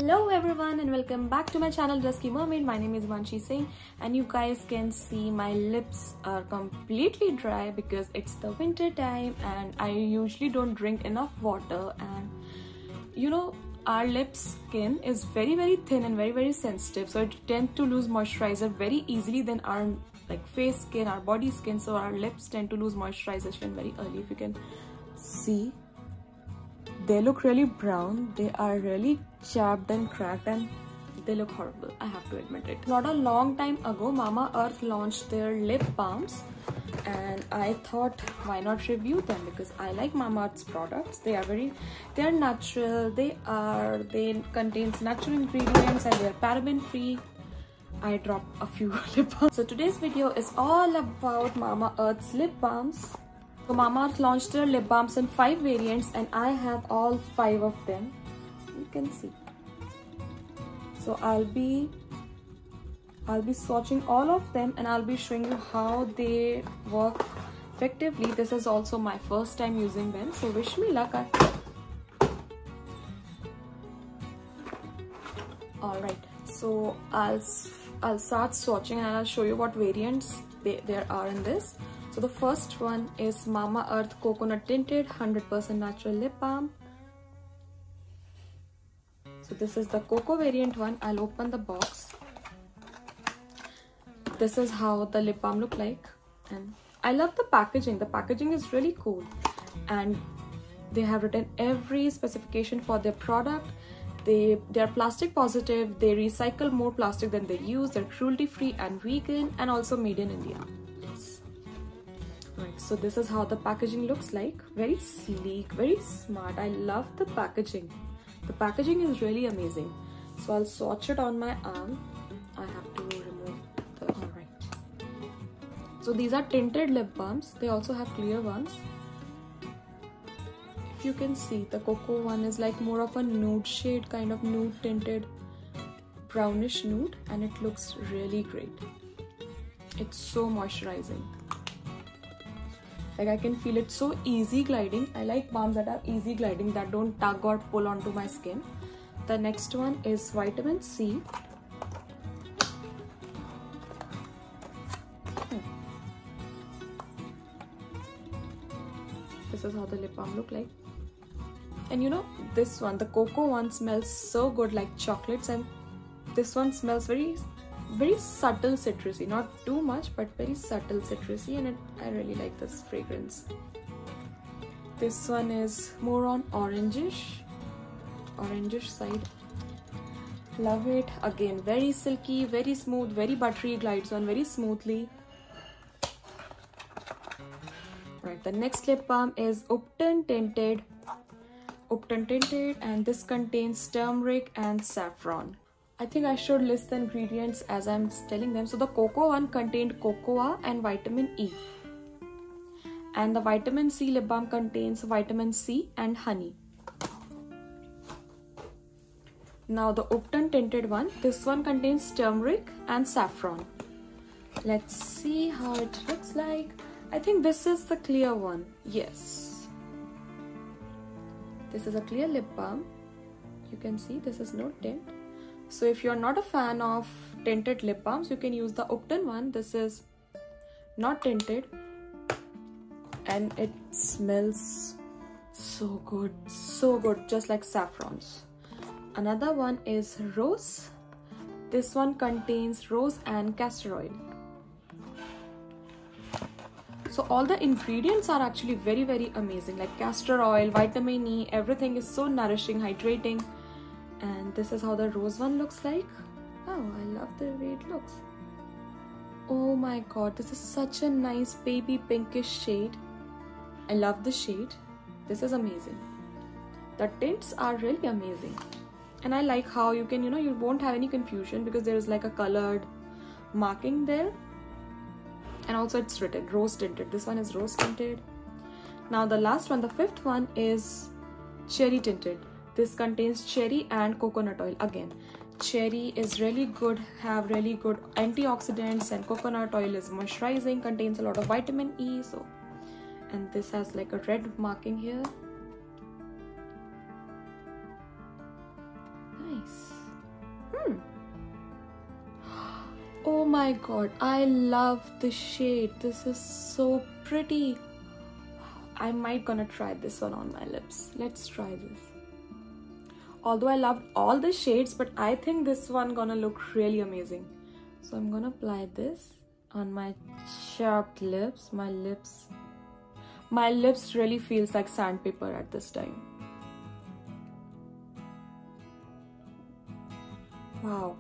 Hello everyone and welcome back to my channel Dusky Mermaid. My name is Vanshi Singh and you guys can see my lips are completely dry because it's the winter time and I usually don't drink enough water, and you know our lip skin is very thin and very sensitive, so it tends to lose moisturizer very easily than our face skin, our body skin. So our lips tend to lose moisturization very early. If you can see, they look really brown, they are really chapped and cracked, and they look horrible, I have to admit it. Not a long time ago, Mamaearth launched their lip balms and I thought why not review them, because I like Mamaearth's products. They are natural, they contains natural ingredients and they are paraben free. I dropped a few lip balms. So today's video is all about Mamaearth's lip balms. So Mamaearth launched their lip balms in 5 variants and I have all 5 of them. You can see. So I'll be swatching all of them and I'll be showing you how they work effectively. This is also my first time using them, so wish me luck. Alright, so I'll start swatching and I'll show you what variants there are in this. So the first one is Mamaearth Coconut Tinted 100% Natural Lip Balm. So this is the Cocoa variant one. I'll open the box. This is how the lip balm look like, and I love the packaging. The packaging is really cool and they have written every specification for their product. They are plastic positive, they recycle more plastic than they use, they're cruelty free and vegan, and also made in India. Right, so this is how the packaging looks like. Very sleek, very smart. I love the packaging. The packaging is really amazing. So I'll swatch it on my arm. I have to remove the... Alright. So these are tinted lip balms. They also have clear ones. If you can see, the cocoa one is like more of a nude shade, kind of nude tinted, brownish nude, and it looks really great. It's so moisturizing. Like I can feel it so easy gliding. I like balms that are easy gliding, that don't tug or pull onto my skin. The next one is Vitamin C. This is how the lip balm look like. And you know, this one, the cocoa one, smells so good, like chocolates, and this one smells very subtle citrusy, not too much but very subtle citrusy, and I really like this fragrance. This one is more on orangish side. Love it. Again, very silky, very smooth, very buttery, glides on very smoothly. Right, the next lip balm is Upton Tinted, and this contains turmeric and saffron. I think I should list the ingredients as I'm telling them. So the cocoa one contained cocoa and vitamin E. And the vitamin C lip balm contains vitamin C and honey. Now the Upton Tinted one, this one contains turmeric and saffron. Let's see how it looks like. I think this is the clear one. Yes. This is a clear lip balm. You can see this is no tint. So if you're not a fan of tinted lip balms, you can use the Upton one. This is not tinted and it smells so good, just like saffrons. Another one is Rose. This one contains rose and castor oil. So all the ingredients are actually very amazing, like castor oil, vitamin E, everything is so nourishing, hydrating. And this is how the rose one looks like. Oh, I love the way it looks. Oh my god, this is such a nice baby pinkish shade. I love the shade. This is amazing. The tints are really amazing. And I like how you can, you won't have any confusion because there is like a colored marking there. And also it's written rose tinted. This one is rose tinted. Now the last one, the 5th one, is cherry tinted. This contains cherry and coconut oil. Again, cherry is really good, have really good antioxidants, and coconut oil is moisturizing, contains a lot of vitamin E. So, and this has like a red marking here. Hi. nice. Oh my god, I love the shade. This is so pretty. I might gonna try this one on my lips. Let's try this. Although I loved all the shades, but I think this one gonna look really amazing. So I'm gonna apply this on my chapped lips. My lips really feels like sandpaper at this time. Wow.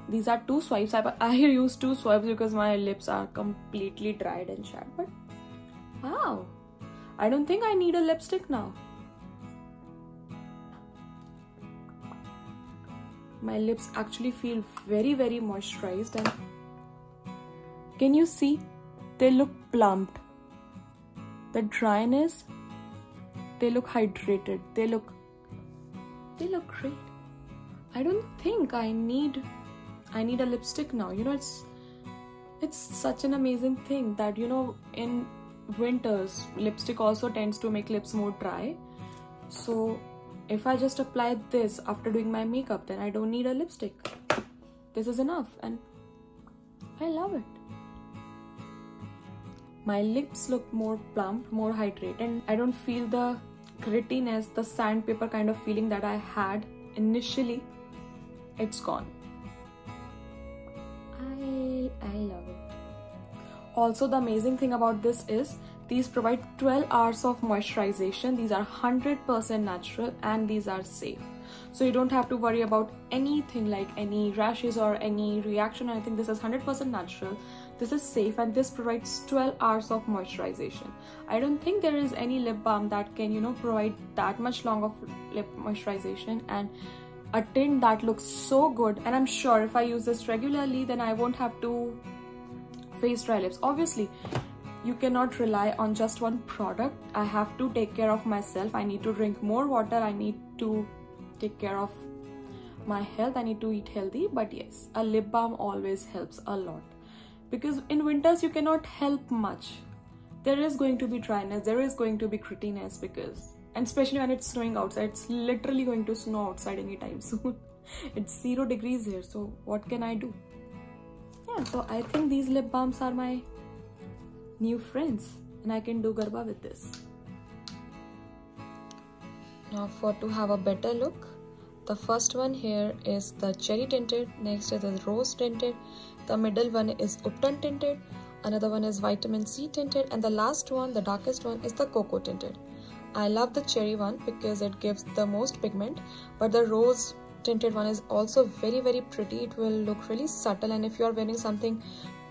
These are 2 swipes. I use 2 swipes because my lips are completely dried and chapped. But wow, I don't think I need a lipstick now. My lips actually feel very, very moisturized, and can you see? They look plumped. The dryness, they look hydrated. They look great. I don't think I need a lipstick now. You know, it's such an amazing thing that, you know, in winters lipstick also tends to make lips more dry. So if I just apply this after doing my makeup, then I don't need a lipstick. This is enough, and I love it. My lips look more plump, more hydrated, and I don't feel the grittiness, the sandpaper kind of feeling that I had initially. It's gone. I love it. Also, the amazing thing about this is these provide 12 hours of moisturization. These are 100% natural and these are safe. So you don't have to worry about anything like any rashes or any reaction. I think this is 100% natural. This is safe, and this provides 12 hours of moisturization. I don't think there is any lip balm that can, you know, provide that much long of lip moisturization and a tint that looks so good. And I'm sure if I use this regularly, then I won't have to face dry lips. Obviously, you cannot rely on just one product. I have to take care of myself. I need to drink more water. I need to take care of my health. I need to eat healthy. But yes, a lip balm always helps a lot, because in winters you cannot help much. There is going to be dryness, there is going to be grittiness, and especially when it's snowing outside. It's literally going to snow outside anytime soon. It's 0 degrees here, so what can I do? Yeah, so I think these lip balms are my new friends, and I can do garba with this. Now to have a better look, the first one here is the cherry tinted, next is the rose tinted, the middle one is upton tinted, another one is vitamin C tinted, and the last one, the darkest one, is the cocoa tinted. I love the cherry one because it gives the most pigment, but the rose tinted one is also very, very pretty. It will look really subtle, and if you are wearing something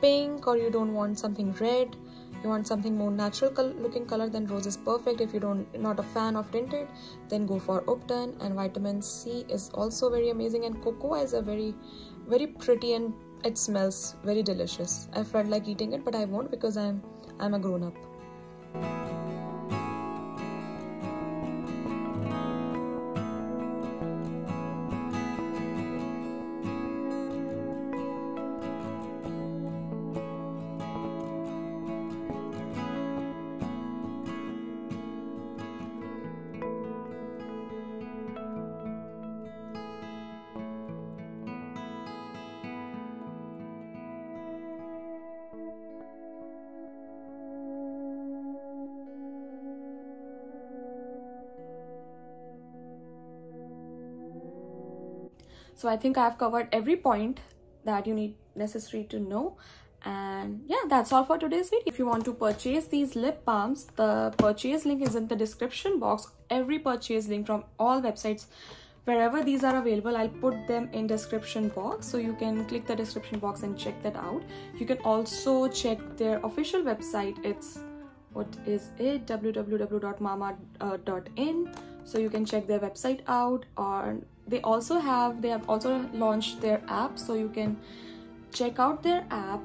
pink or you don't want something red, you want something more natural looking color, then rose is perfect. If you not a fan of tinted, then go for upton, and vitamin C is also very amazing, and cocoa is a very, very pretty and it smells very delicious. I felt like eating it, but I won't because I'm a grown-up. So I think I've covered every point that you need necessary to know. And yeah, that's all for today's video. If you want to purchase these lip balms, the purchase link is in the description box. Every purchase link from all websites, wherever these are available, I'll put them in description box, so you can click the description box and check that out. You can also check their official website. It's www.mamaearth.in, so you can check their website out. Or they have also launched their app, so you can check out their app.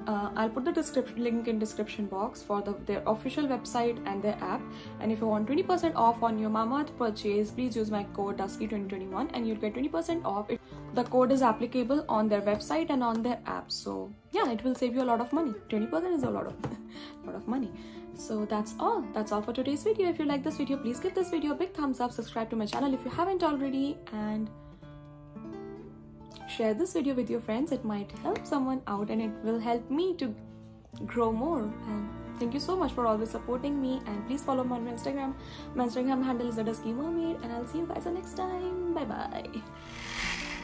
I'll put the link in description box for their official website and their app. And if you want 20% off on your Mamaearth purchase, please use my code Dusky2021 and you'll get 20% off. The code is applicable on their website and on their app, so yeah, it will save you a lot of money. 20% is a lot of money. So that's all for today's video. If you like this video, please give this video a big thumbs up, subscribe to my channel if you haven't already, and share this video with your friends. It might help someone out and it will help me to grow more. And thank you so much for always supporting me, and please follow me on my Instagram. My Instagram handle is @duskymermaid, and I'll see you guys the next time. Bye bye.